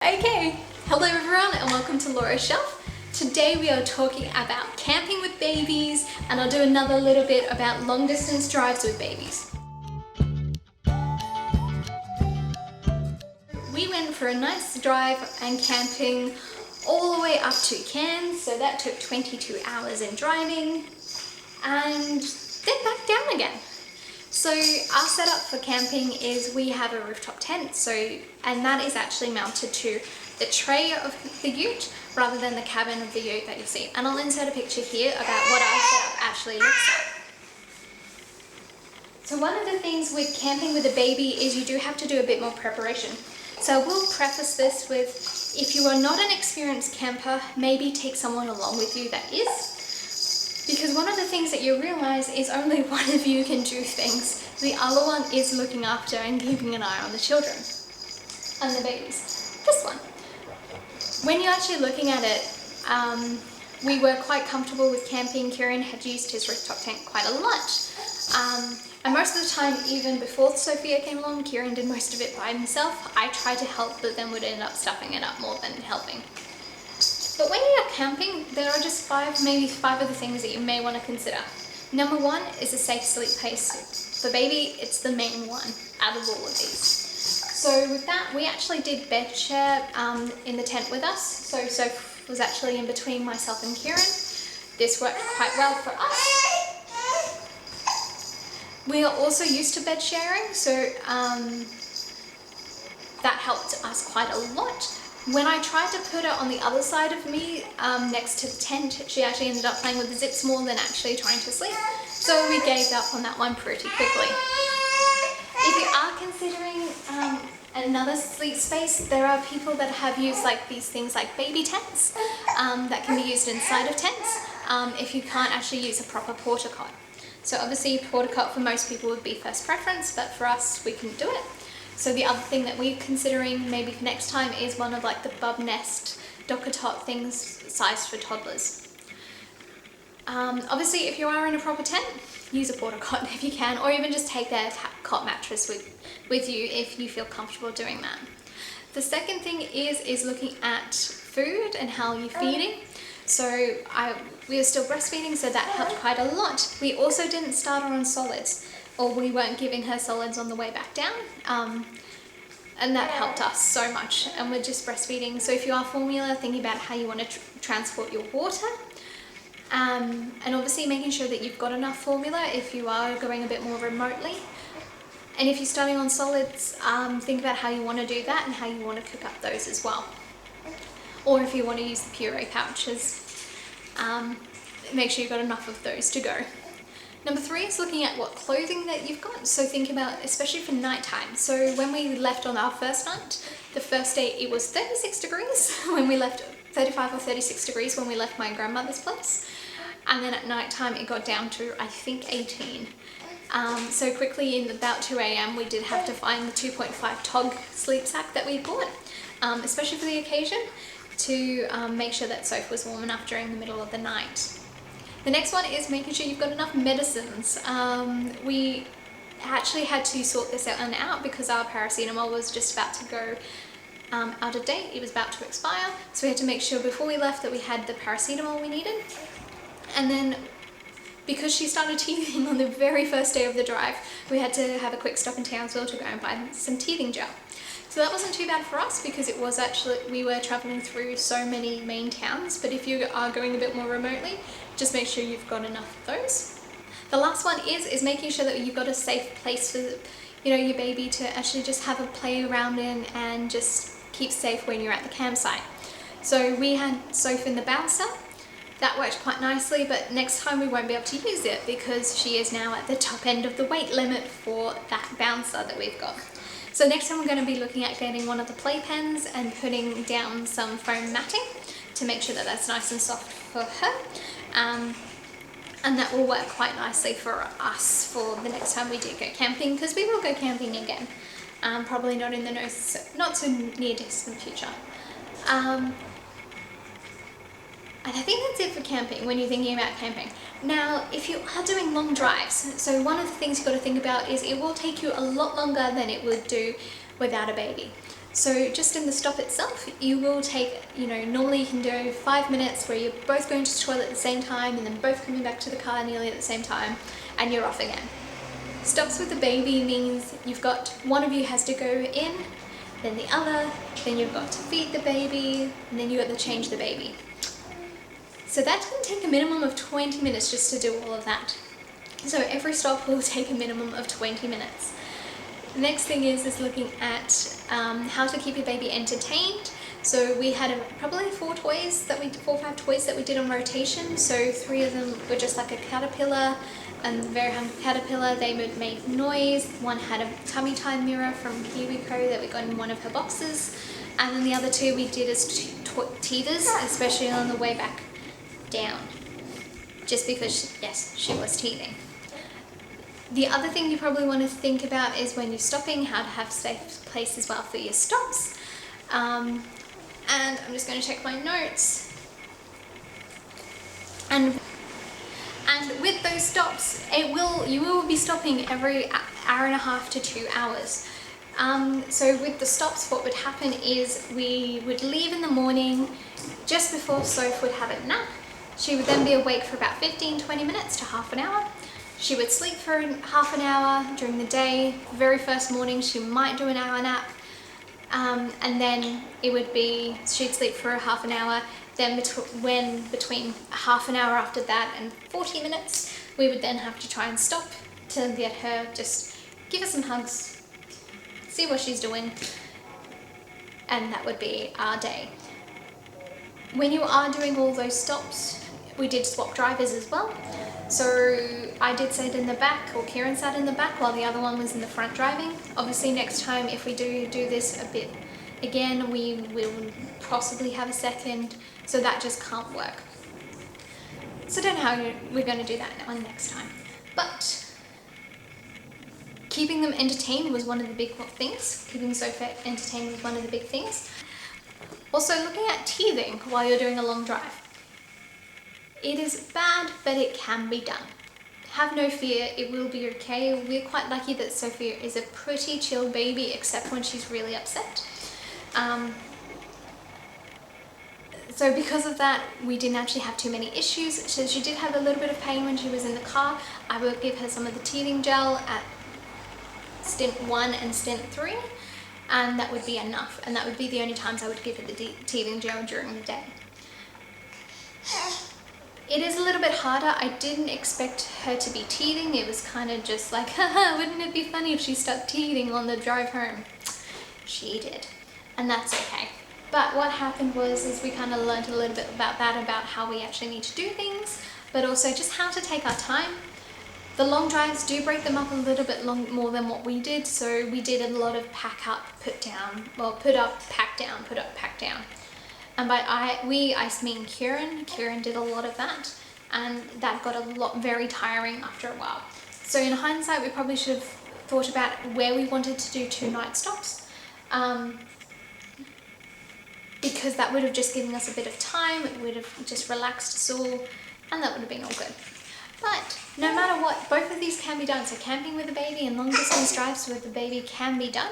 Okay, hello everyone and welcome to Laura's Shelf. Today we are talking about camping with babies, and I'll do another little bit about long distance drives with babies. We went for a nice drive and camping all the way up to Cairns, so that took 22 hours in driving and then back down again. So our setup for camping is we have a rooftop tent, and that is actually mounted to the tray of the ute rather than the cabin of the ute that you see. And I'll insert a picture here about what our setup actually looks like. So one of the things with camping with a baby is you do have to do a bit more preparation. So I will preface this with, if you are not an experienced camper, maybe take someone along with you that is. Because one of the things that you realise is only one of you can do things. The other one is looking after and keeping an eye on the children and the babies. This one. When you're actually looking at it, we were quite comfortable with camping. Kieran had used his rooftop tent quite a lot. And most of the time, even before Sophia came along, Kieran did most of it by himself. I tried to help, but then would end up stuffing it up more than helping. But when you're camping, there are just maybe five of the things that you may want to consider. Number one is a safe sleep place. For baby, it's the main one out of all of these. So with that, we actually did bed share in the tent with us. So Soph was actually in between myself and Kieran. This worked quite well for us. We are also used to bed sharing, so that helped us quite a lot. When I tried to put her on the other side of me, next to the tent, she actually ended up playing with the zips more than actually trying to sleep. So we gave up on that one pretty quickly. If you are considering another sleep space, there are people that have used these things like baby tents that can be used inside of tents if you can't actually use a proper porta cot. So obviously porta cot for most people would be first preference, but for us we couldn't do it. So the other thing that we're considering maybe for next time is one of the bub nest docker top things sized for toddlers. Obviously if you are in a proper tent, use a porta cot if you can, or even just take their cot mattress with you if you feel comfortable doing that. The second thing is looking at food and how you're feeding. So we were still breastfeeding, so that helped quite a lot. We also didn't start her on solids, or we weren't giving her solids on the way back down, and that helped us so much. And we're just breastfeeding. So if you are formula, thinking about how you want to transport your water, and obviously making sure that you've got enough formula if you are going a bit more remotely. And if you're starting on solids, think about how you want to do that and how you want to cook up those as well. Or if you want to use the puree pouches, make sure you've got enough of those to go. Number three is looking at what clothing that you've got. So think about, especially for nighttime. So when we left on our first night, the first day it was 36 degrees when we left, 35 or 36 degrees when we left my grandmother's place. And then at nighttime it got down to, I think, 18. So quickly in about 2 a.m. we did have to find the 2.5 TOG sleep sack that we bought, especially for the occasion, to make sure that Soph was warm enough during the middle of the night. The next one is making sure you've got enough medicines. We actually had to sort this out because our paracetamol was just about to go out of date. It was about to expire, so we had to make sure before we left that we had the paracetamol we needed. And then because she started teething on the very first day of the drive, we had to have a quick stop in Townsville to go and buy some teething gel. So that wasn't too bad for us because it was actually, we were traveling through so many main towns, but if you are going a bit more remotely, just make sure you've got enough of those. The last one is making sure that you've got a safe place for your baby to actually just have a play around in and just keep safe when you're at the campsite. So we had Soph in the bouncer. That worked quite nicely, but next time we won't be able to use it because she is now at the top end of the weight limit for that bouncer that we've got. So next time we're going to be looking at getting one of the playpens and putting down some foam matting to make sure that that's nice and soft for her. And that will work quite nicely for us for the next time we do go camping, because we will go camping again. Probably not in the not so near distant future. And I think that's it for camping when you're thinking about camping. Now, if you are doing long drives, so one of the things you've got to think about is it will take you a lot longer than it would do without a baby. So just in the stop itself, you will take, normally you can do 5 minutes where you're both going to the toilet at the same time and then both coming back to the car nearly at the same time, and you're off again. Stops with the baby means you've got, one of you has to go in, then the other, then you've got to feed the baby, and then you've got to change the baby. So that can take a minimum of 20 minutes just to do all of that. So every stop will take a minimum of 20 minutes. The next thing is looking at how to keep your baby entertained. So we had probably 4 or 5 toys that we did on rotation. So 3 of them were just like a caterpillar, and the very hungry caterpillar, they would make noise. One had a tummy time mirror from KiwiCo that we got in one of her boxes. And then the other 2 we did as teethers, especially on the way back down. Just because, yes, she was teething. The other thing you probably want to think about is when you're stopping, how to have a safe place as well for your stops. And I'm just going to check my notes. And with those stops, you will be stopping every hour and a half to 2 hours. So with the stops, what would happen is we would leave in the morning just before Soph would have a nap. She would then be awake for about 15-20 minutes to half an hour. She would sleep for half an hour during the day. Very first morning she might do an hour nap, and then it would be, she'd sleep for half an hour. Then between half an hour after that and 40 minutes, we would then have to try and stop to get her, just give her some hugs, see what she's doing, and that would be our day. When you are doing all those stops, we did swap drivers as well. So I did sit in the back, or Kieran sat in the back while the other one was in the front driving. Obviously next time, if we do this a bit again, we will possibly have a second, so that just can't work. So I don't know how we're going to do that one next time. But keeping them entertained was one of the big things. Keeping Sophia entertained was one of the big things. Also looking at teething while you're doing a long drive. It is bad, but it can be done. Have no fear, it will be okay. We're quite lucky that Sophia is a pretty chill baby, except when she's really upset. So because of that, we didn't actually have too many issues. So she did have a little bit of pain when she was in the car. I will give her some of the teething gel at stint 1 and stint 3, and that would be enough. And that would be the only times I would give her the teething gel during the day. It is a little bit harder. I didn't expect her to be teething. It was kind of just like, haha, wouldn't it be funny if she stopped teething on the drive home? She did, and that's okay. But what happened is we kind of learned a little bit about that, about how we actually need to do things, but also just how to take our time. The long drives do break them up a little bit more than what we did, so we did a lot of pack up, put down, well, put up, pack down, put up, pack down. And by I mean Kieran. Kieran did a lot of that, and that got very tiring after a while. So in hindsight, we probably should have thought about where we wanted to do 2 night stops, because that would have just given us a bit of time. It would have just relaxed us all, and that would have been all good. But no matter what, both of these can be done. So camping with a baby and long distance drives with the baby can be done.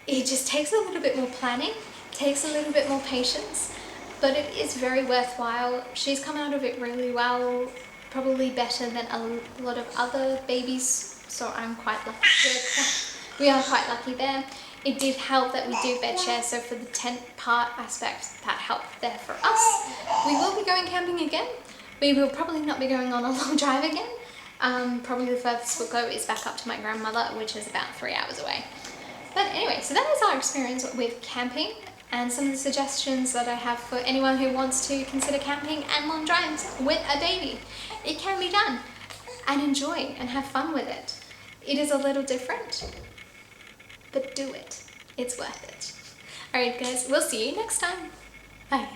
It just takes a little bit more planning, takes a little bit more patience, but it is very worthwhile. She's come out of it really well, probably better than a lot of other babies, so I'm quite lucky. We are quite lucky there. It did help that we do bed share, so for the tent part aspect, that helped there for us. We will be going camping again. We will probably not be going on a long drive again. Probably the furthest we'll go is back up to my grandmother, which is about 3 hours away. But anyway, so that is our experience with camping and some of the suggestions that I have for anyone who wants to consider camping and long drives with a baby. It can be done, and enjoy and have fun with it. It is a little different, but do it. It's worth it. Alright guys, we'll see you next time. Bye.